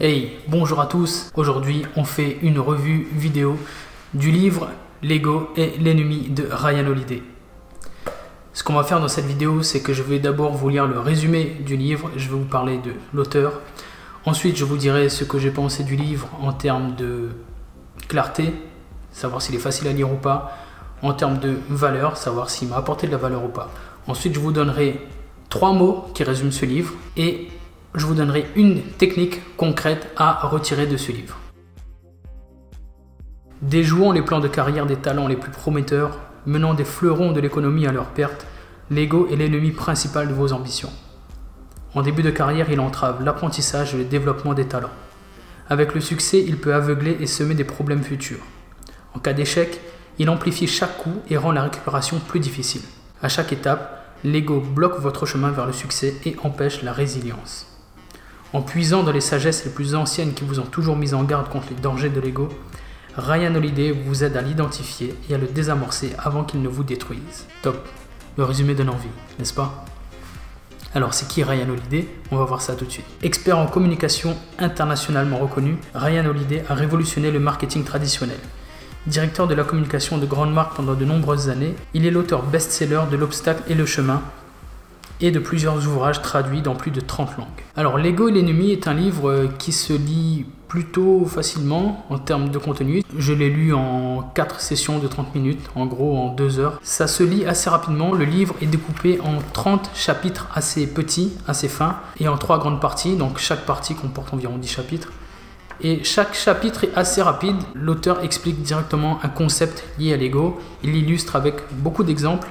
Hey, bonjour à tous. Aujourd'hui, on fait une revue vidéo du livre L'ego est l'ennemi de Ryan Holiday. Ce qu'on va faire dans cette vidéo, c'est que je vais d'abord vous lire le résumé du livre. Je vais vous parler de l'auteur. Ensuite, je vous dirai ce que j'ai pensé du livre en termes de clarté, savoir s'il est facile à lire ou pas. En termes de valeur, savoir s'il m'a apporté de la valeur ou pas. Ensuite, je vous donnerai 3 mots qui résument ce livre et je vous donnerai une technique concrète à retirer de ce livre. Déjouant les plans de carrière des talents les plus prometteurs, menant des fleurons de l'économie à leur perte, l'ego est l'ennemi principal de vos ambitions. En début de carrière, il entrave l'apprentissage et le développement des talents. Avec le succès, il peut aveugler et semer des problèmes futurs. En cas d'échec, il amplifie chaque coup et rend la récupération plus difficile. À chaque étape, l'ego bloque votre chemin vers le succès et empêche la résilience. En puisant dans les sagesses les plus anciennes qui vous ont toujours mis en garde contre les dangers de l'ego, Ryan Holiday vous aide à l'identifier et à le désamorcer avant qu'il ne vous détruise. Top, le résumé donne envie, n'est-ce pas? Alors c'est qui Ryan Holiday? On va voir ça tout de suite. Expert en communication internationalement reconnu, Ryan Holiday a révolutionné le marketing traditionnel. Directeur de la communication de grandes marques pendant de nombreuses années, il est l'auteur best-seller de L'Obstacle et le Chemin et de plusieurs ouvrages traduits dans plus de 30 langues. Alors, L'ego et l'ennemi est un livre qui se lit plutôt facilement en termes de contenu. Je l'ai lu en 4 sessions de 30 minutes, en gros en 2 heures. Ça se lit assez rapidement. Le livre est découpé en 30 chapitres assez petits, assez fins, et en 3 grandes parties. Donc chaque partie comporte environ 10 chapitres. Et chaque chapitre est assez rapide. L'auteur explique directement un concept lié à l'ego. Il l'illustre avec beaucoup d'exemples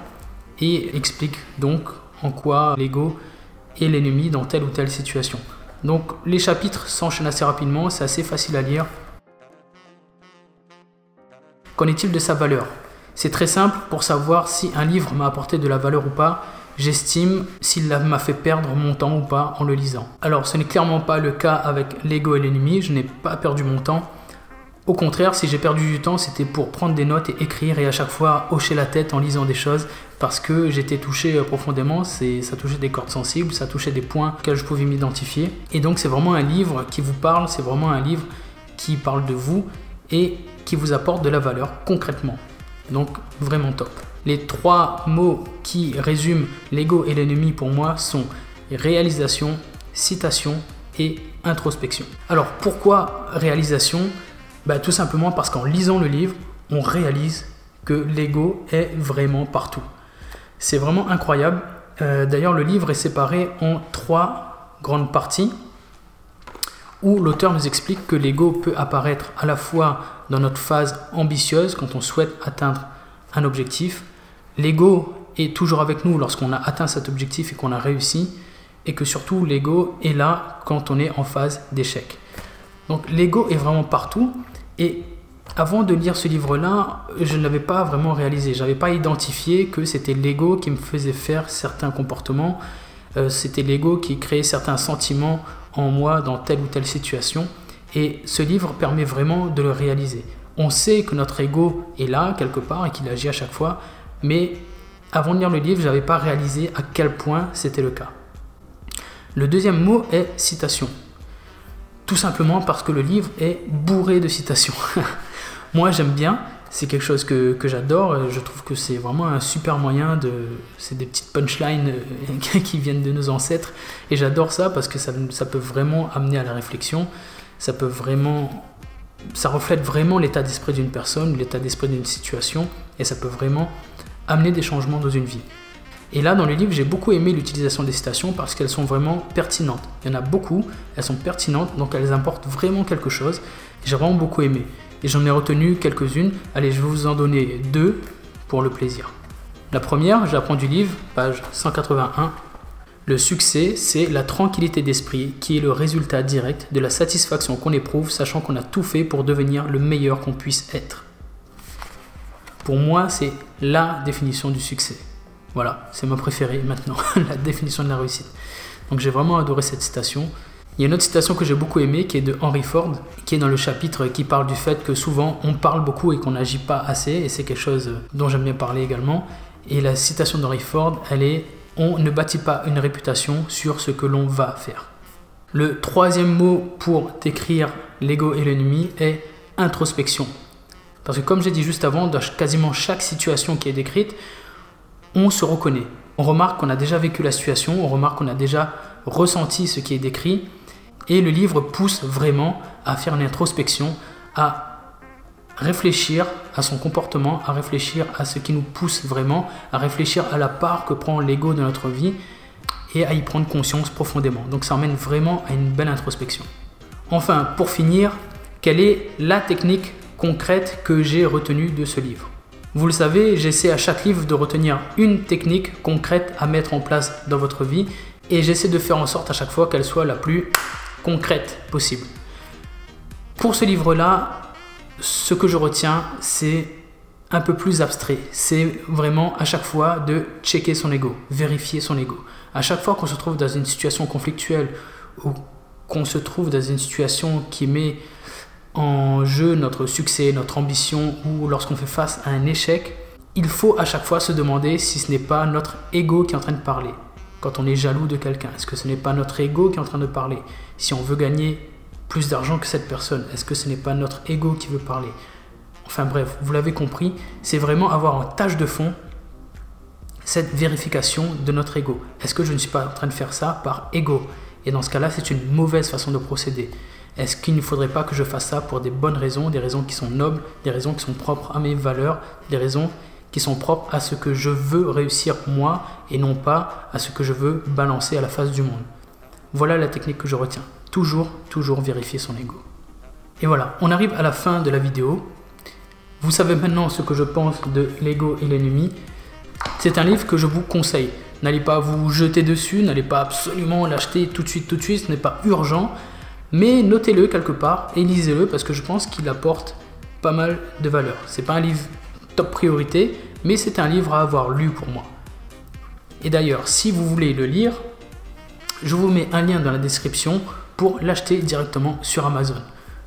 et explique donc en quoi l'ego est l'ennemi dans telle ou telle situation. Donc les chapitres s'enchaînent assez rapidement, c'est assez facile à lire. Qu'en est-il de sa valeur? C'est très simple. Pour savoir si un livre m'a apporté de la valeur ou pas, j'estime s'il m'a fait perdre mon temps ou pas en le lisant. Alors ce n'est clairement pas le cas avec L'ego et l'ennemi, je n'ai pas perdu mon temps. Au contraire, si j'ai perdu du temps, c'était pour prendre des notes et écrire et à chaque fois hocher la tête en lisant des choses parce que j'étais touché profondément, ça touchait des cordes sensibles, ça touchait des points auxquels je pouvais m'identifier. Et donc c'est vraiment un livre qui vous parle, c'est vraiment un livre qui parle de vous et qui vous apporte de la valeur concrètement. Donc vraiment top. Les 3 mots qui résument l'ego et l'ennemi pour moi sont réalisation, citation et introspection. Alors pourquoi réalisation? Tout simplement parce qu'en lisant le livre, on réalise que l'ego est vraiment partout. C'est vraiment incroyable. D'ailleurs, le livre est séparé en 3 grandes parties où l'auteur nous explique que l'ego peut apparaître à la fois dans notre phase ambitieuse, quand on souhaite atteindre un objectif. L'ego est toujours avec nous lorsqu'on a atteint cet objectif et qu'on a réussi. Et que surtout, l'ego est là quand on est en phase d'échec. Donc l'ego est vraiment partout et avant de lire ce livre-là, je ne l'avais pas vraiment réalisé. Je n'avais pas identifié que c'était l'ego qui me faisait faire certains comportements. C'était l'ego qui créait certains sentiments en moi dans telle ou telle situation. Et ce livre permet vraiment de le réaliser. On sait que notre ego est là quelque part et qu'il agit à chaque fois. Mais avant de lire le livre, je n'avais pas réalisé à quel point c'était le cas. Le deuxième mot est citation. Tout simplement parce que le livre est bourré de citations. Moi j'aime bien, c'est quelque chose que j'adore, je trouve que c'est vraiment un super moyen c'est des petites punchlines qui viennent de nos ancêtres et j'adore ça parce que ça peut vraiment amener à la réflexion, ça reflète vraiment l'état d'esprit d'une personne, l'état d'esprit d'une situation et ça peut vraiment amener des changements dans une vie. Et là, dans le livre, j'ai beaucoup aimé l'utilisation des citations parce qu'elles sont vraiment pertinentes. Il y en a beaucoup, elles sont pertinentes, donc elles apportent vraiment quelque chose. J'ai vraiment beaucoup aimé. Et j'en ai retenu quelques-unes. Allez, je vais vous en donner 2 pour le plaisir. La première, j'apprends du livre, page 181. Le succès, c'est la tranquillité d'esprit qui est le résultat direct de la satisfaction qu'on éprouve, sachant qu'on a tout fait pour devenir le meilleur qu'on puisse être. Pour moi, c'est la définition du succès. Voilà, c'est ma préférée maintenant, la définition de la réussite. Donc j'ai vraiment adoré cette citation. Il y a une autre citation que j'ai beaucoup aimée qui est de Henry Ford, qui est dans le chapitre qui parle du fait que souvent on parle beaucoup et qu'on n'agit pas assez, et c'est quelque chose dont j'aime bien parler également. Et la citation d'Henry Ford, elle est « On ne bâtit pas une réputation sur ce que l'on va faire ». Le troisième mot pour décrire l'ego et l'ennemi est introspection. Parce que comme j'ai dit juste avant, dans quasiment chaque situation qui est décrite, on se reconnaît. On remarque qu'on a déjà vécu la situation, on remarque qu'on a déjà ressenti ce qui est décrit. Et le livre pousse vraiment à faire une introspection, à réfléchir à son comportement, à réfléchir à ce qui nous pousse vraiment, à réfléchir à la part que prend l'ego dans notre vie et à y prendre conscience profondément. Donc ça emmène vraiment à une belle introspection. Enfin, pour finir, quelle est la technique concrète que j'ai retenue de ce livre? Vous le savez, j'essaie à chaque livre de retenir une technique concrète à mettre en place dans votre vie et j'essaie de faire en sorte à chaque fois qu'elle soit la plus concrète possible. Pour ce livre-là, ce que je retiens, c'est un peu plus abstrait. C'est vraiment à chaque fois de checker son ego, vérifier son ego. À chaque fois qu'on se trouve dans une situation conflictuelle ou qu'on se trouve dans une situation qui met en jeu notre succès, notre ambition ou lorsqu'on fait face à un échec, il faut à chaque fois se demander si ce n'est pas notre ego qui est en train de parler. Quand on est jaloux de quelqu'un, est-ce que ce n'est pas notre ego qui est en train de parler? Si on veut gagner plus d'argent que cette personne, est-ce que ce n'est pas notre ego qui veut parler? Enfin bref, vous l'avez compris, c'est vraiment avoir en tâche de fond cette vérification de notre ego. Est-ce que je ne suis pas en train de faire ça par ego? Et dans ce cas-là, c'est une mauvaise façon de procéder. Est-ce qu'il ne faudrait pas que je fasse ça pour des bonnes raisons, des raisons qui sont nobles, des raisons qui sont propres à mes valeurs, des raisons qui sont propres à ce que je veux réussir moi et non pas à ce que je veux balancer à la face du monde? Voilà la technique que je retiens. Toujours vérifier son ego. Et voilà, on arrive à la fin de la vidéo. Vous savez maintenant ce que je pense de l'ego et l'ennemi. C'est un livre que je vous conseille. N'allez pas vous jeter dessus, n'allez pas absolument l'acheter tout de suite, ce n'est pas urgent. Mais notez-le quelque part et lisez-le parce que je pense qu'il apporte pas mal de valeur. C'est pas un livre top priorité, mais c'est un livre à avoir lu pour moi. Et d'ailleurs, si vous voulez le lire, je vous mets un lien dans la description pour l'acheter directement sur Amazon.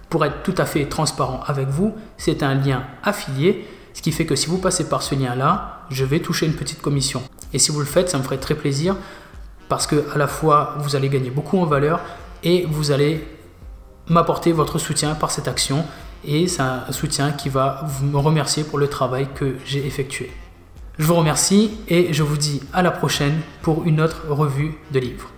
Pour être tout à fait transparent avec vous, c'est un lien affilié, ce qui fait que si vous passez par ce lien-là, je vais toucher une petite commission. Et si vous le faites, ça me ferait très plaisir parce que à la fois, vous allez gagner beaucoup en valeur et vous allez m'apporter votre soutien par cette action. Et c'est un soutien qui va me remercier pour le travail que j'ai effectué. Je vous remercie et je vous dis à la prochaine pour une autre revue de livres.